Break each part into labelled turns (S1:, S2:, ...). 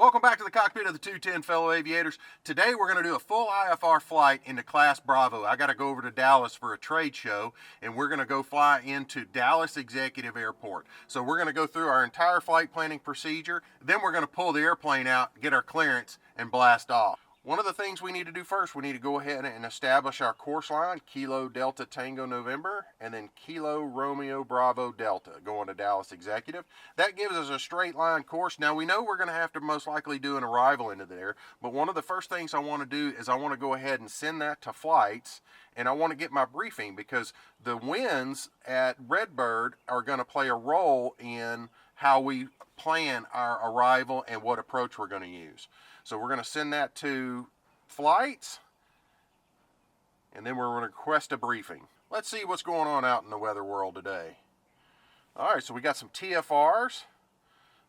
S1: Welcome back to the cockpit of the 210, fellow aviators. Today we're going to do a full IFR flight into Class Bravo. I got to go over to Dallas for a trade show, and we're going to go fly into Dallas Executive Airport. So we're going to go through our entire flight planning procedure, then we're going to pull the airplane out, get our clearance, and blast off. One of the things we need to do first, we need to go ahead and establish our course line, Kilo Delta Tango November, and then Kilo Romeo Bravo Delta, going to Dallas Executive. That gives us a straight line course. Now we know we're going to have to most likely do an arrival into there, but one of the first things I want to do is I want to go ahead and send that to flights, and I want to get my briefing because the winds at Redbird are going to play a role in how we plan our arrival and what approach we're going to use. So we're going to send that to flights, and then we're going to request a briefing. Let's see what's going on out in the weather world today. All right, so we got some TFRs.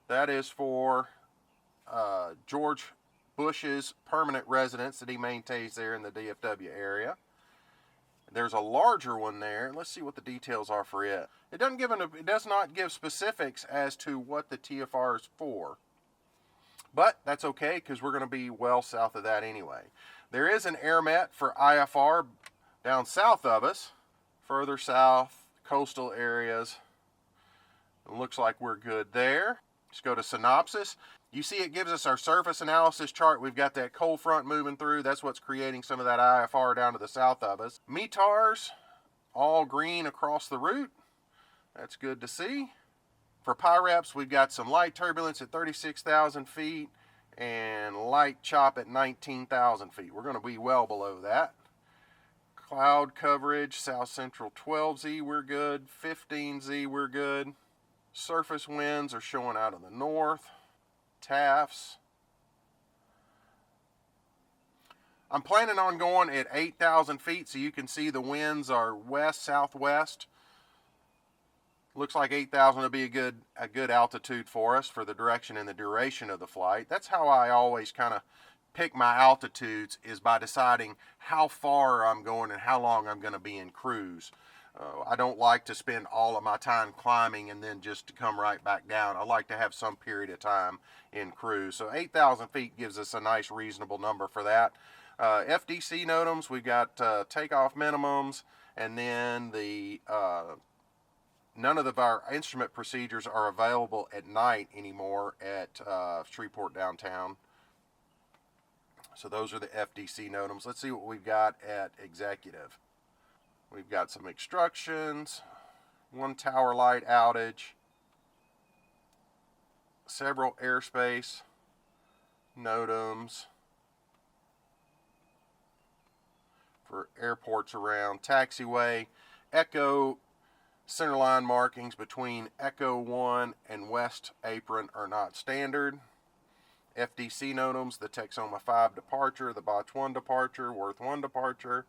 S1: That is for George Bush's permanent residence that he maintains there in the DFW area. There's a larger one there. Let's see what the details are for it. It does not give specifics as to what the TFR is for. But that's okay because we're going to be well south of that anyway. There is an AirMet for IFR down south of us, further south, coastal areas. It looks like we're good there. Just go to synopsis. You see it gives us our surface analysis chart. We've got that cold front moving through. That's what's creating some of that IFR down to the south of us. METARs, all green across the route. That's good to see. For PIREPs, we've got some light turbulence at 36,000 feet and light chop at 19,000 feet. We're going to be well below that. Cloud coverage, South Central 12Z, we're good. 15Z, we're good. Surface winds are showing out of the north. TAFs. I'm planning on going at 8,000 feet so you can see the winds are west-southwest. Looks like 8,000 will be a good altitude for us for the direction and the duration of the flight. That's how I always kind of pick my altitudes, is by deciding how far I'm going and how long I'm going to be in cruise. I don't like to spend all of my time climbing and then just to come right back down. I like to have some period of time in cruise. So 8,000 feet gives us a nice reasonable number for that. FDC NOTAMs, we've got takeoff minimums, and then the none of our instrument procedures are available at night anymore at Shreveport Downtown. So those are the FDC NOTAMs. Let's see what we've got at Executive. We've got some obstructions, one tower light outage, several airspace NOTAMs for airports around, taxiway, Echo. Centerline markings between Echo 1 and West Apron are not standard. FDC NOTAMs, the Texoma 5 departure, the Botch 1 departure, Worth 1 departure,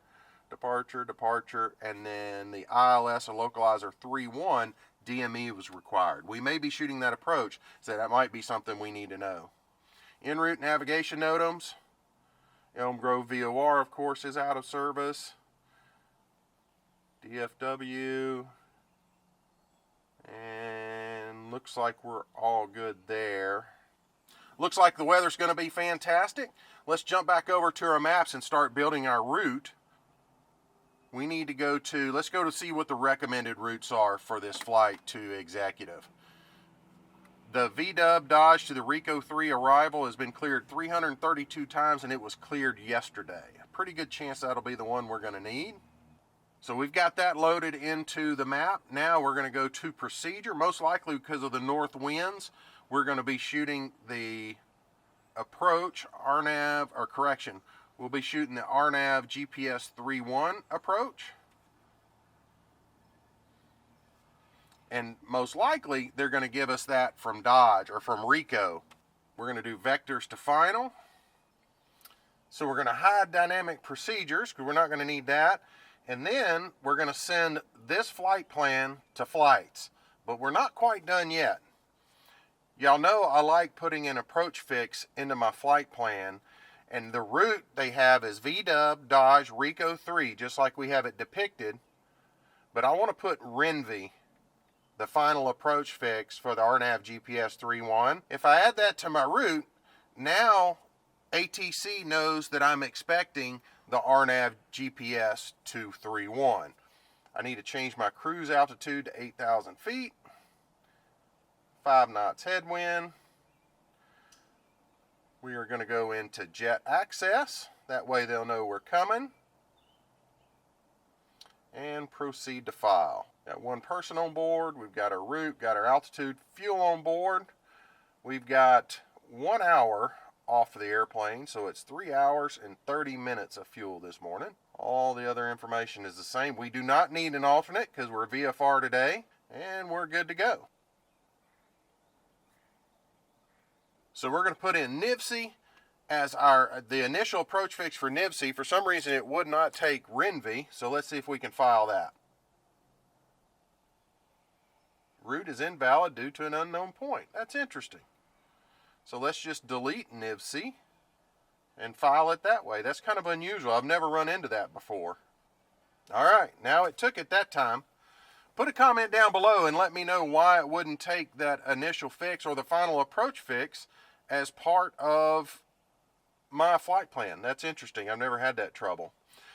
S1: departure, and then the ILS or Localizer 3-1 DME was required. We may be shooting that approach, so that might be something we need to know. En-route navigation NOTAMs, Elm Grove VOR, of course, is out of service. DFW. And looks like we're all good there. Looks like the weather's going to be fantastic. Let's jump back over to our maps and start building our route. We need to go to, let's go to see what the recommended routes are for this flight to Executive. The VW Dodge to the Rico 3 arrival has been cleared 332 times, and it was cleared yesterday. A pretty good chance that'll be the one we're going to need. So we've got that loaded into the map. Now we're going to go to procedure. Most likely because of the north winds, we're going to be shooting the approach RNAV, or correction, we'll be shooting the RNAV GPS 3-1 approach. And most likely they're going to give us that from Dodge or from Rico. We're going to do vectors to final. So we're going to hide dynamic procedures because we're not going to need that. And then we're going to send this flight plan to flights, but we're not quite done yet. Y'all know I like putting an approach fix into my flight plan, and the route they have is VW Dodge Rico 3, just like we have it depicted, but I want to put RENVY, the final approach fix for the RNAV GPS 3-1. If I add that to my route, Now ATC knows that I'm expecting the RNAV GPS 231. I need to change my cruise altitude to 8,000 feet, 5 knots headwind. We are going to go into jet access. That way they'll know we're coming. And proceed to file. Got one person on board. We've got our route, got our altitude, fuel on board. We've got 1 hour off of the airplane, so it's 3 hours and 30 minutes of fuel this morning. All the other information is the same. We do not need an alternate because we're VFR today, and we're good to go. So we're going to put in NIVC as the initial approach fix for NIVC. For some reason it would not take RINV, so let's see if we can file that. Route is invalid due to an unknown point. That's interesting. So let's just delete NIVC and file it that way. That's kind of unusual. I've never run into that before. All right, now it took it that time. Put a comment down below and let me know why it wouldn't take that initial fix or the final approach fix as part of my flight plan. That's interesting. I've never had that trouble.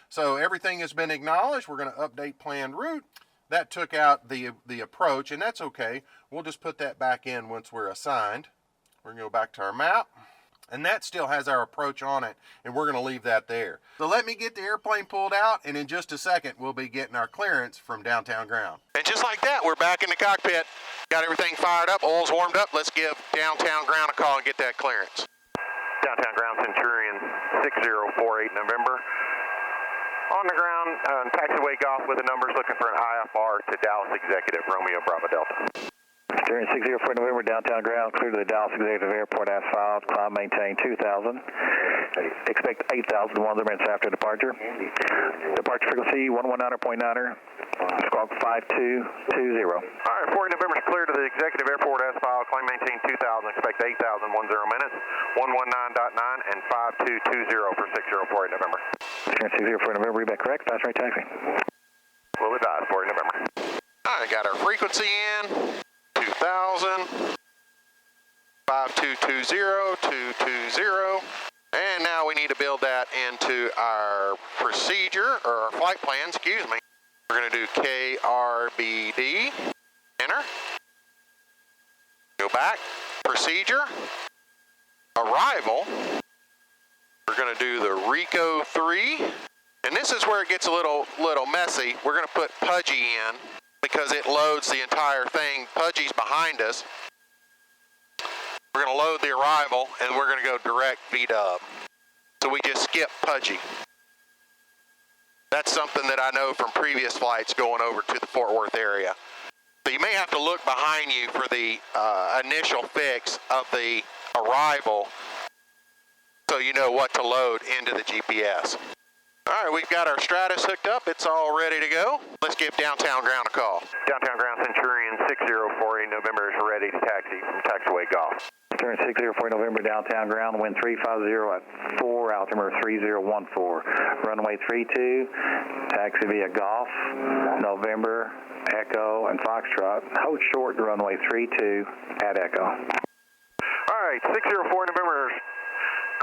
S1: So everything has been acknowledged. We're going to update planned route. That took out the approach, and that's okay. We'll just put that back in once we're assigned. We're going to go back to our map, and that still has our approach on it, and we're going to leave that there. So let me get the airplane pulled out, and in just a second, we'll be getting our clearance from downtown ground. And just like that, we're back in the cockpit. Got everything fired up, oil's warmed up. Let's give downtown ground a call and get that clearance.
S2: Downtown ground, Centurion 6048 November. On the ground, taxiway golf with the numbers, looking for an IFR to Dallas Executive, Romeo Bravo Delta.
S3: Centurion 604 November, downtown ground, clear to the Dallas Executive Airport asphalt, climb maintain 2,000. Expect 8,000 1 minutes after departure. Departure frequency 119.9er, squawk 5220.
S2: All right, 40 November is clear to the Executive Airport asphalt, climb maintain 2,000, expect 8,000 minutes, 119.9 and 5220 for 6048 November.
S3: Centurion 604 November, read back correct, fast right taxi.
S2: Will advise, 40 November.
S1: All right, got our frequency in. 2,000, 5220, 220, and now we need to build that into our procedure, or our flight plan, excuse me. We're going to do KRBD, enter, go back, procedure, arrival, we're going to do the RECO 3, and this is where it gets a little messy. We're going to put Pudgy in, because it loads the entire thing. Pudgy's behind us. We're going to load the arrival, and we're going to go direct VDub. So we just skip Pudgy. That's something that I know from previous flights going over to the Fort Worth area. So you may have to look behind you for the initial fix of the arrival so you know what to load into the GPS. All right, we've got our Stratus hooked up. It's all ready to go. Let's give downtown ground a call.
S2: Downtown ground, Centurion 6048 November is ready to taxi from taxiway golf.
S3: Centurion 604 November, downtown ground, wind 350 at 4, altimeter 3014. Runway 32, taxi via golf, November, Echo, and Foxtrot. Hold short to runway 32 at Echo.
S2: All right, 604 November is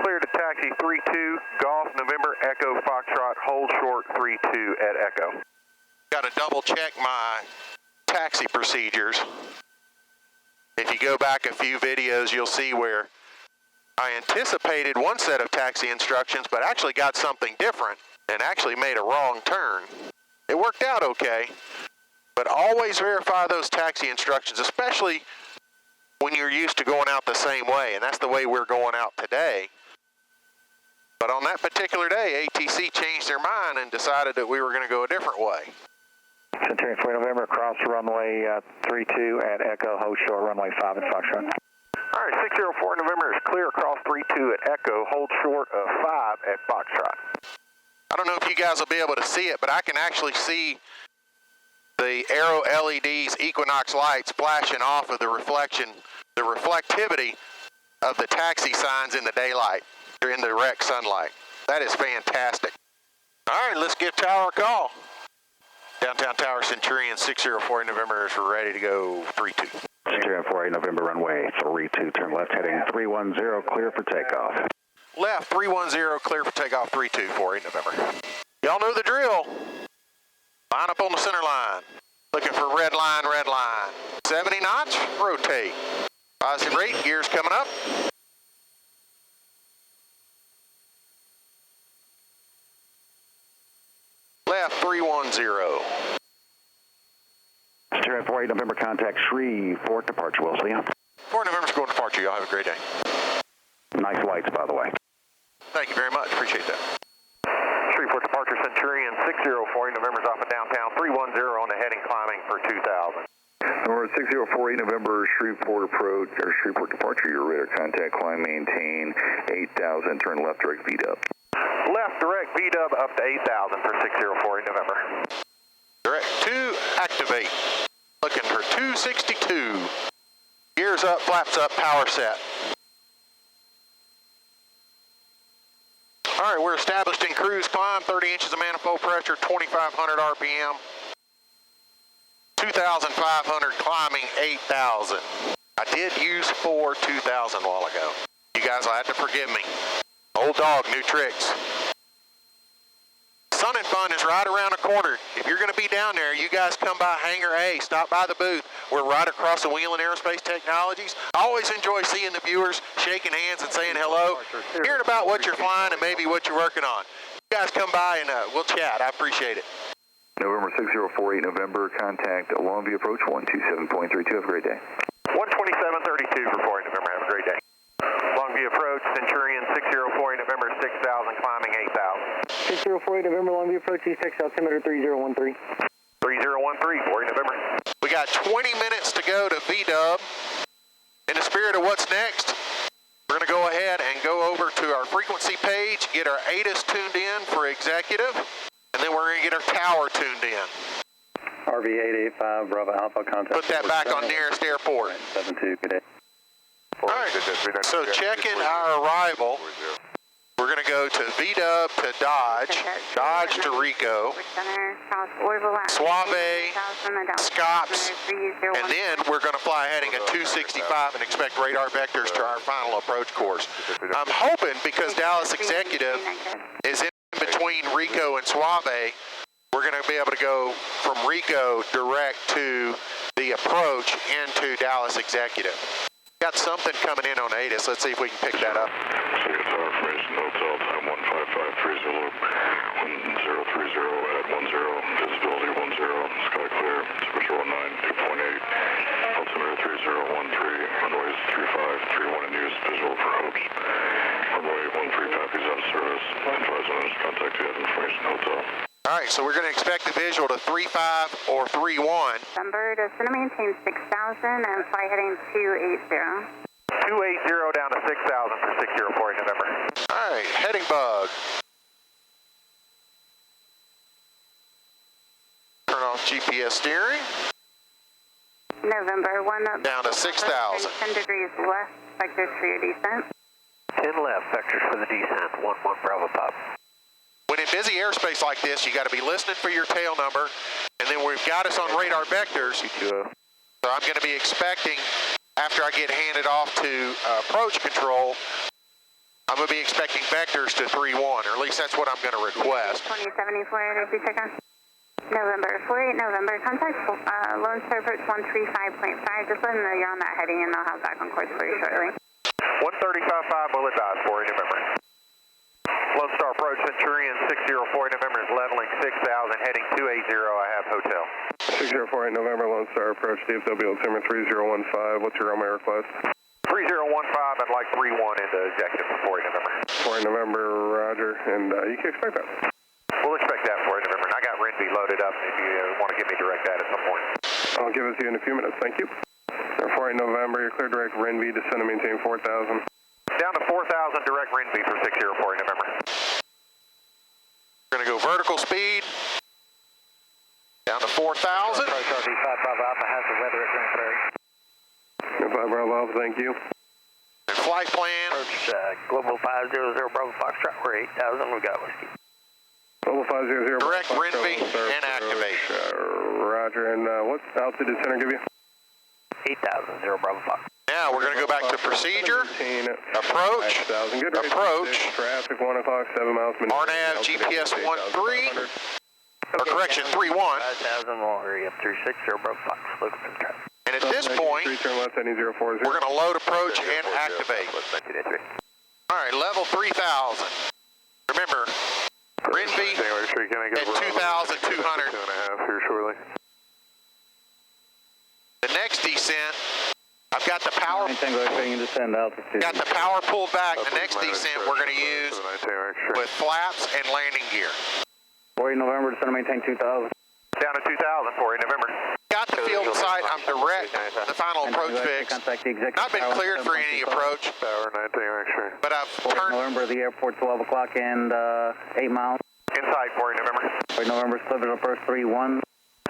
S2: clear to taxi 32, Golf, November, Echo, Foxtrot, hold short 32 at Echo.
S1: Got to double check my taxi procedures. If you go back a few videos, you'll see where I anticipated one set of taxi instructions, but actually got something different and actually made a wrong turn. It worked out okay, but always verify those taxi instructions, especially when you're used to going out the same way, and that's the way we're going out today. But on that particular day, ATC changed their mind and decided that we were going to go a different way.
S3: Centurion 4 November, cross runway 32 at Echo, hold short runway 5 at Foxtrot.
S2: All right, 604 November is clear across 32 at Echo, hold short of 5 at Foxtrot.
S1: I don't know if you guys will be able to see it, but I can actually see the AeroLEDs Equinox lights flashing off of the reflectivity of the taxi signs in the daylight, or in the direct sunlight. That is fantastic. All right, let's give tower a call. Downtown Tower, Centurion 604 November is ready to go 32.
S3: Sierra 48 November runway 32, turn left heading 310, clear for takeoff.
S1: Left 310, clear for takeoff 3248 November. Y'all know the drill. Line up on the center line. Looking for red line, 70 knots, rotate. Positive rate, gears coming up. Left 310.
S3: Sierra 48 November, contact Shreveport departure, we'll see you.
S1: 4 November's going departure, y'all have a great day.
S3: Nice lights, by the way.
S1: Thank you very much, appreciate that.
S2: Shreveport departure Centurion 6048 November's off of downtown 310 on the heading climbing for 2000.
S4: Number 6048 November, Shreveport approach, or Shreveport departure, your radar contact, climb, maintain 8000, turn left direct V-dub.
S2: Left direct V-dub up to 8000 for 6048 November.
S1: Direct 2, activate. Looking for 262. Gears up, flaps up, power set. All right, we're established in cruise climb, 30 inches of manifold pressure, 2,500 RPM. 2,500 climbing 8,000. I did use 2,000 a while ago. You guys will have to forgive me. Old dog, new tricks. Sun and Fun is right around the corner. If you're going to be down there, you guys come by Hangar A, stop by the booth. We're right across the Wheeling Aerospace Technologies. I always enjoy seeing the viewers, shaking hands and saying hello, hearing about what you're flying and maybe what you're working on. You guys come by and we'll chat. I appreciate it.
S4: November 6048 November, contact Longview approach 127.32. Have a great day.
S2: 127.32 for 48 November. Have a great day. Longview approach Centurion 6048 November 6000 climbing 8000.
S5: 6048 November, Longview approach, East altimeter 3013.
S2: 3013 48 November.
S1: We got 20 minutes to go to V-dub. In the spirit of what's next, we're going to go ahead and go over to our frequency page, get our ATIS tuned in for executive, and then we're going to get our tower tuned in.
S3: RV885 Bravo Alpha, contact.
S1: Put that back on nearest airport.
S3: 72, good day.
S1: All right, so checking our arrival, we're going to go to V-dub to Dodge, Dodge to Rico, Suave, Scops, and then we're going to fly heading at 265 and expect radar vectors to our final approach course. I'm hoping because Dallas Executive is in between Rico and Suave, we're going to be able to go from Rico direct to the approach into Dallas Executive. Got something coming in on ATIS. Let's see if we can pick that up.
S6: Second tower information, hotel time 15530, 1030 at 10, visibility 10, sky clear, temperature 19, 2.8, altimeter 3013, runways 3531 in use, visual for hopes. Runway 13 Pappy's out of service, advise on this, contact you at information hotel.
S1: All right, so we're going to expect the visual to 35 or 31.
S7: November, descend to maintain 6,000 and fly heading 280.
S2: 280 down to 6000 for 6048 November.
S1: All right, heading bug. Turn off GPS steering.
S7: November, 1 up.
S1: Down to 6,000.
S7: 10 degrees left, vectors for your descent.
S2: 10 left, vectors for the descent, 11 Bravo Pop.
S1: When in busy airspace like this, you got to be listening for your tail number, and then we've got us on radar vectors. So I'm going to be expecting, after I get handed off to approach control, I'm going to be expecting vectors to 3-1, or at least that's what I'm going to request.
S7: 2074, if you check on. November, 48 November, contact Lone Star approach 135.5. Just let them know you're on that heading, and they'll have back on course for you shortly.
S2: 135.5 will advise 48 November. Lone Star approach Centurion 604 November is leveling 6000, heading 280. I have hotel.
S6: 604 November, Lone Star approach, DFW altimeter 3015. What's your runway request?
S2: 3015, I'd like 31 into executive for 48 November.
S6: 48 November, roger, and you can expect that.
S2: We'll expect that for 48 November. And I got Renby loaded up if you want to give me direct that at some point.
S6: I'll give it to you in a few minutes, thank you. 48 November, you're clear direct Renby, descend and maintain 4000.
S2: Down to 4,000 direct Renby for 604 November.
S1: We're going to go vertical speed. Down to 4,000.
S2: Approach RV 5 Bravo Alpha has the weather at Grand Prairie.
S6: 5 Bravo Alpha, thank you.
S1: And flight plan.
S2: Approach Global 500 Bravo Foxtrot, we're 8,000, we got whiskey.
S6: Global 500.
S1: Direct Renby and activate.
S6: Roger, and what altitude did center give you?
S3: 8000, 0 Bravo Fox.
S1: Now we're going to go back to procedure, approach,
S2: Traffic 1 o'clock, 7 miles.
S1: RNAV GPS 13, or correction 31.
S3: 5000, hurry up 36, 0 Bravo Fox. Looking for the traffic.
S1: And at this point,
S2: turn left, heading 040.
S1: we're going to load approach and activate. All right, level 3000. Remember, Renby at 2,200.
S2: 2.5 here shortly.
S1: The next descent, I've got the power. Got the power pulled back. The next descent we're going to use with flaps and landing gear.
S3: 40 November, descend and maintain 2000.
S2: Down to 2,000, 40 November.
S1: Got the field in sight. I'm direct. The final approach fix. Not been cleared for any approach,
S2: Tower 19 X-ray.
S1: but I've
S3: 40
S1: turned.
S3: November, the airport 12 o'clock and 8 miles.
S2: Inside 40 November.
S3: 40 November, cleared approach 31.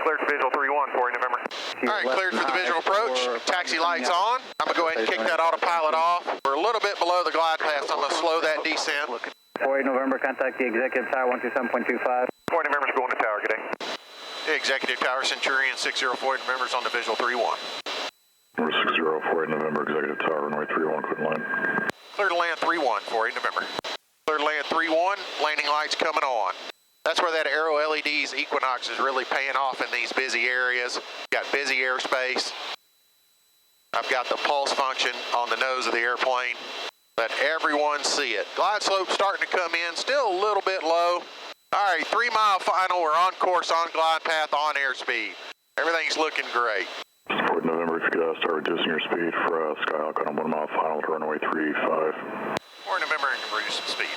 S2: Cleared for visual 31, 40 November.
S1: All right, cleared for the visual approach. Taxi lights on. I'm going to go ahead and kick that autopilot off. We're a little bit below the glide path, so I'm going to slow that descent.
S3: 40 November, contact the executive tower 127.25.
S2: 40 November's going to tower, good day.
S1: The Executive Tower Centurion 604 November's on the visual 31.
S6: Number 604 November, Executive Tower, runway 31, clear to land.
S1: Clear to land 31, 48 November. Clear to land 31, landing lights coming on. That's where that AeroLEDs Equinox is really paying off in these busy areas. Got busy airspace. I've got the pulse function on the nose of the airplane. Let everyone see it. Glide slope starting to come in, still a little bit low. All right, 3 mile final. We're on course, on glide path, on airspeed. Everything's looking great.
S6: 40 November, if you could start reducing your speed for Skyhawk on a 1 mile final to runway 35.
S1: 4 November and reduce some speed.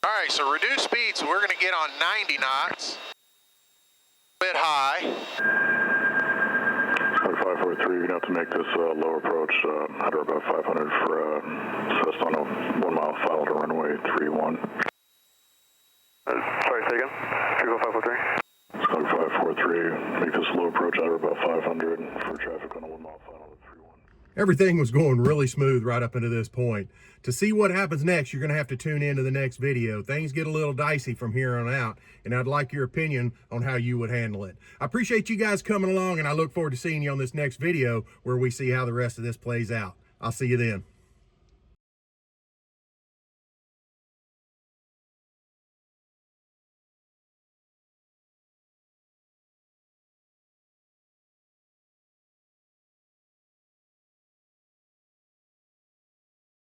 S1: All right, so reduce speed, so we're going to get on 90 knots. Bit high.
S6: Skyhawk 543, you're going to have to make this low approach at about 500 for Cessna on a 1 mile final to runway 31.
S2: Sorry, say again. 30543.
S6: Skyhawk 543, make this low approach at about 500 for traffic on a 1 mile final to 31.
S1: Everything was going really smooth right up into this point. To see what happens next, you're going to have to tune into the next video. Things get a little dicey from here on out, and I'd like your opinion on how you would handle it. I appreciate you guys coming along, and I look forward to seeing you on this next video where we see how the rest of this plays out. I'll see you then.